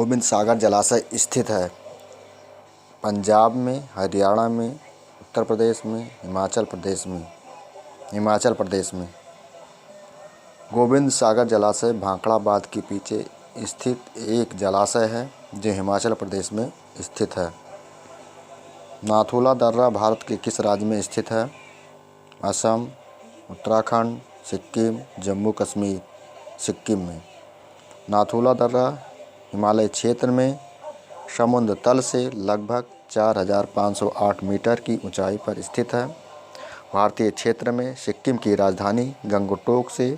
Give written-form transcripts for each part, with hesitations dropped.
गोविंद सागर जलाशय स्थित है? पंजाब में, हरियाणा में, उत्तर प्रदेश में, हिमाचल प्रदेश में। गोविंद सागर जलाशय भांकड़ा बांध के पीछे स्थित एक जलाशय है जो हिमाचल प्रदेश में स्थित है। नाथुला दर्रा भारत के किस राज्य में स्थित है? असम, उत्तराखंड, सिक्किम, जम्मू कश्मीर। सिक्किम में। नाथुला दर्रा हिमालय क्षेत्र में समुद्र तल से लगभग 4,508 मीटर की ऊंचाई पर स्थित है। भारतीय क्षेत्र में सिक्किम की राजधानी गंगटोक से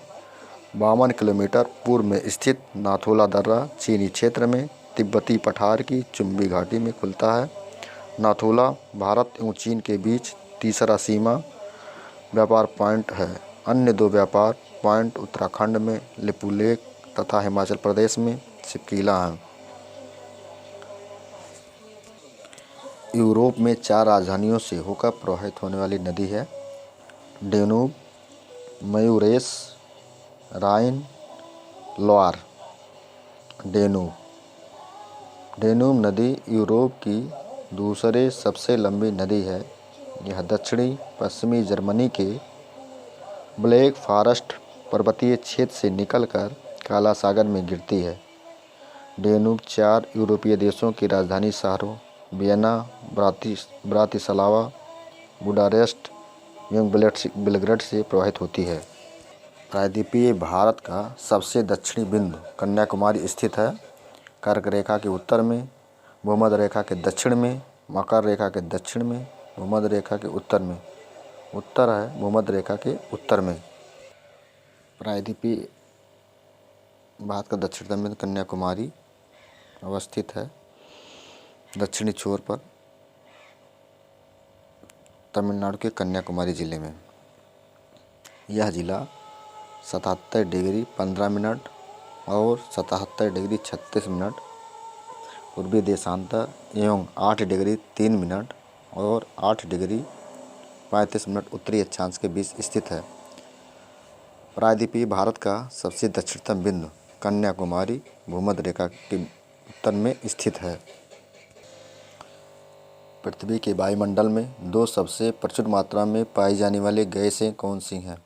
52 किलोमीटर पूर्व में स्थित नाथुला दर्रा चीनी क्षेत्र में तिब्बती पठार की चुंबी घाटी में खुलता है। नाथुला भारत एवं चीन के बीच तीसरा सीमा व्यापार पॉइंट है। अन्य दो व्यापार पॉइंट उत्तराखंड में लिपुलेख तथा हिमाचल प्रदेश में शिप्कीला हैं। यूरोप में 4 राजधानियों से होकर प्रवाहित होने वाली नदी है डेन्यूब, मयूरेस, राइन, लोआर। डेन्यूब नदी यूरोप की दूसरे सबसे लंबी नदी है। यह दक्षिणी पश्चिमी जर्मनी के ब्लैक फॉरेस्ट पर्वतीय क्षेत्र से निकलकर काला सागर में गिरती है। डेन्यूब 4 यूरोपीय देशों की राजधानी शहरों वियना, ब्रातिस्लावा, बुडापेस्ट एवं बेलग्रेड से प्रवाहित होती है। प्रायद्वीपीय भारत का सबसे दक्षिणी बिंदु कन्याकुमारी स्थित है। कर्क रेखा के उत्तर में, भूमध्य रेखा के दक्षिण में, मकर रेखा के दक्षिण में, भूमध्य रेखा के उत्तर में। उत्तर है भूमध्य रेखा के उत्तर में। प्रायद्वीपीय भारत का दक्षिणतम बिंदु कन्याकुमारी अवस्थित है। दक्षिणी छोर पर तमिलनाडु के कन्याकुमारी जिले में। यह जिला 77 डिग्री 15 मिनट और 77 डिग्री 36 मिनट पूर्वी देशांतर एवं 8 डिग्री 3 मिनट और 8 डिग्री 35 मिनट उत्तरी अक्षांश के बीच स्थित है। प्रायद्वीपीय भारत का सबसे दक्षिणतम बिंदु कन्याकुमारी भूमध्य रेखा के उत्तर में स्थित है। पृथ्वी के वायुमंडल में 2 सबसे प्रचुर मात्रा में पाई जाने वाली गैसें कौन सी हैं?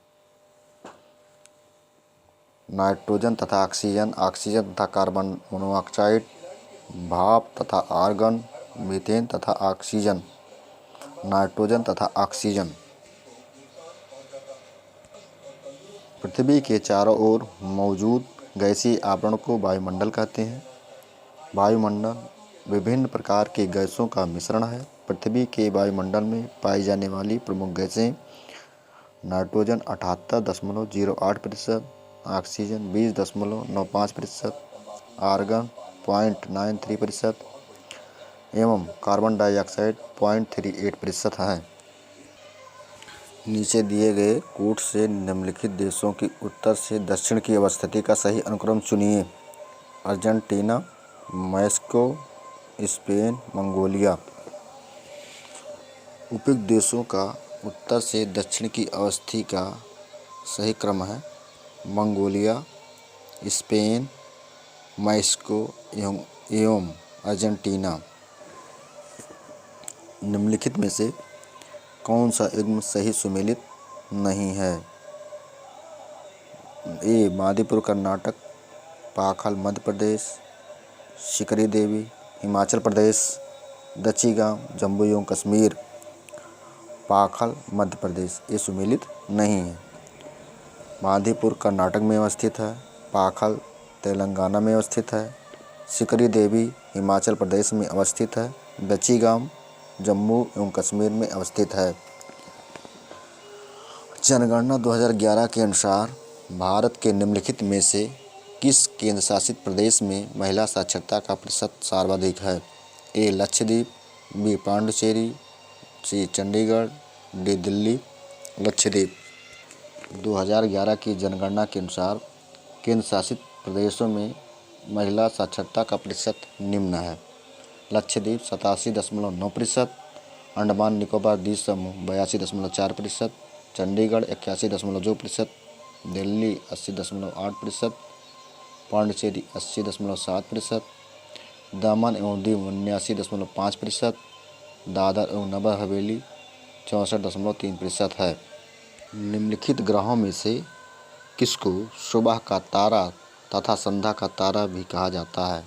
नाइट्रोजन तथा ऑक्सीजन, ऑक्सीजन तथा कार्बन मोनोऑक्साइड, भाप तथा आर्गन, मीथेन तथा ऑक्सीजन। नाइट्रोजन तथा ऑक्सीजन। पृथ्वी के चारों ओर मौजूद गैसीय आवरण को वायुमंडल कहते हैं। वायुमंडल विभिन्न प्रकार की गैसों का मिश्रण है। पृथ्वी के वायुमंडल में पाई जाने वाली प्रमुख गैसें नाइट्रोजन 78.08%, ऑक्सीजन 20.95%, आर्गन 0.93% एवं कार्बन डाइऑक्साइड 0.38% हैं। नीचे दिए गए कूट से निम्नलिखित देशों की उत्तर से दक्षिण की अवस्थिति का सही अनुक्रम चुनिए। Argentina, Mexico, Spain, Mongolia. उपयुक्त देशों का उत्तर से दक्षिण की अवस्थिति का सही क्रम है मंगोलिया, स्पेन, मैक्सिको एवं अर्जेंटीना। निम्नलिखित में से कौन सा युग्म सही सुमेलित नहीं है? ए मादीपुर कर्नाटक, पाखल मध्य प्रदेश, शिकरी देवी हिमाचल प्रदेश, दचीगांव जम्मू एवं कश्मीर। पाखल मध्य प्रदेश ये सुमेलित नहीं है। मादीपुर कर्नाटक में अवस्थित है, पाखल तेलंगाना में अवस्थित है, शिकरी देवी हिमाचल प्रदेश में अवस्थित है, दचीगांव जम्मू एवं कश्मीर में अवस्थित है। जनगणना 2011 के अनुसार भारत के निम्नलिखित में से किस केंद्र शासित प्रदेश में महिला साक्षरता का प्रतिशत सर्वाधिक है? ए लक्षद्वीप, बी पांडिचेरी, सी चंडीगढ़, डी दिल्ली। लक्षद्वीप। 2011 की जनगणना के अनुसार केंद्र शासित प्रदेशों में महिला साक्षरता का प्रतिशत निम्न है। लक्षद्वीप 87.9%, अंडमान निकोबार द्वीप समूह 82.4%, चंडीगढ़ 81.2%, दिल्ली 80.8%, पांडिचेरी 80.7%, दमन एवं दीव 79.5%, दादर एवं नगर हवेली 64.3% है। निम्नलिखित ग्रहों में से किसको सुबह का तारा तथा संध्या का तारा भी कहा जाता है?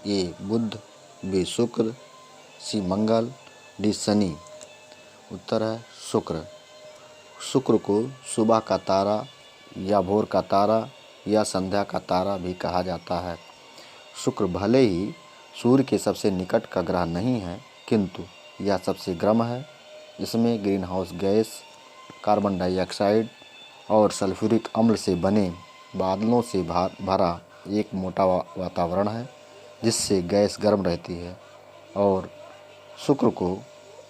ए बुध, बी शुक्र, सी मंगल, डी शनि। उत्तर है शुक्र। शुक्र को सुबह का तारा या भोर का तारा या संध्या का तारा भी कहा जाता है। शुक्र भले ही सूर्य के सबसे निकट का ग्रह नहीं है, किंतु यह सबसे गर्म है। इसमें green house gas, carbon dioxide और सल्फ्यूरिक अम्ल से बने बादलों से भरा एक मोटा वातावरण है, जिससे गैस गर्म रहती है और शुक्र को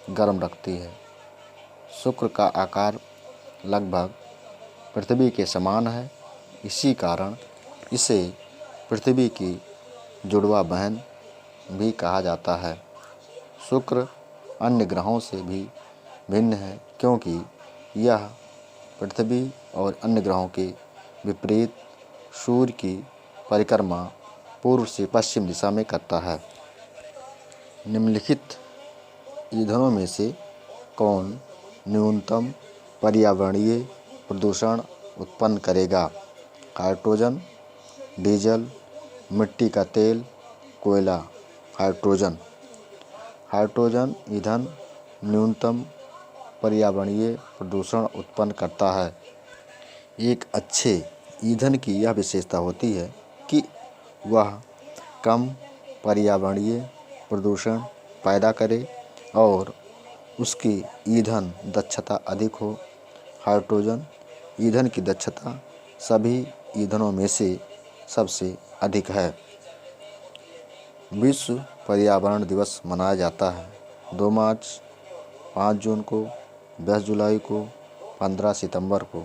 गर्म रखती है। शुक्र का आकार लगभग पृथ्वी के समान है। इसी कारण इसे पृथ्वी की जुड़वा बहन भी कहा जाता है। शुक्र अन्य ग्रहों से भी भिन्न है, क्योंकि यह पृथ्वी और अन्य ग्रहों के विपरीत सूर्य की परिक्रमा पूर्व से पश्चिम दिशा में करता है। निम्नलिखित ईंधनों में से कौन न्यूनतम पर्यावरणीय प्रदूषण उत्पन्न करेगा? हाइड्रोजन, डीजल, मिट्टी का तेल, कोयला। हाइड्रोजन। हाइड्रोजन ईंधन न्यूनतम पर्यावरणीय प्रदूषण उत्पन्न करता है। एक अच्छे ईंधन की यह विशेषता होती है कि वह कम पर्यावरणीय प्रदूषण पैदा करे और उसकी ईंधन दक्षता अधिक हो। हाइड्रोजन ईंधन की दक्षता सभी ईंधनों में से सबसे अधिक है। विश्व पर्यावरण दिवस मनाया जाता है 2 मार्च, 5 जून को, 10 जुलाई को, 15 सितंबर को,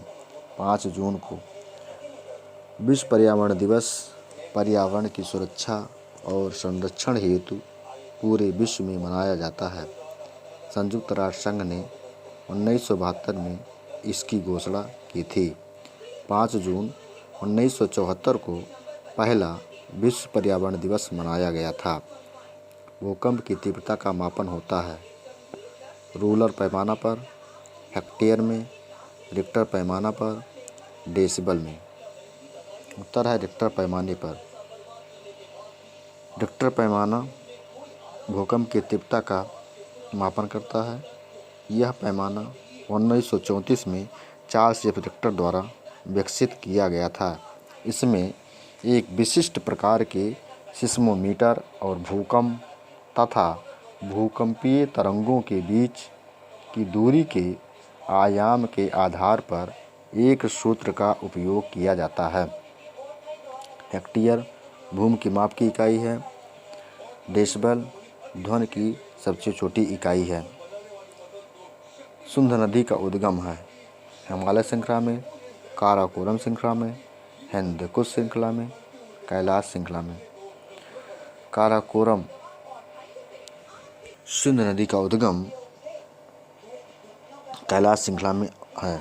5 जून को। विश्व पर्यावरण दिवस पर्यावरण की सुरक्षा और संरक्षण हेतु पूरे विश्व में मनाया जाता है। संयुक्त राष्ट्र संघ ने 1972 में इसकी घोषणा की थी। 5 जून 1974 को पहला विश्व पर्यावरण दिवस मनाया गया था। भूकंप की तीव्रता का मापन होता है रूलर पैमाना पर, हेक्टेयर में, रिक्टर पैमाना पर, डेसिबल में। उत्तर है रिक्टर पैमाने पर। रिक्टर पैमाना भूकंप की तीव्रता का मापन करता है। यह पैमाना 1934 में चार्ल्स एफ रिक्टर द्वारा विकसित किया गया था। इसमें एक विशिष्ट प्रकार के सिस्मोमीटर और भूकंप तथा भूकंपीय तरंगों के बीच की दूरी के आयाम के आधार पर एक सूत्र का उपयोग किया जाता है। हेक्टेयर भूमि की माप की इकाई है। डेसिबल ध्वनि की सबसे छोटी इकाई है। सिंध नदी का उद्गम है हिमालय श्रृंखला में, काराकोरम श्रृंखला में, हिंद कुश श्रृंखला में, कैलाश श्रृंखला में। काराकोरम सिंध नदी का उद्गम कैलाश श्रृंखला में है।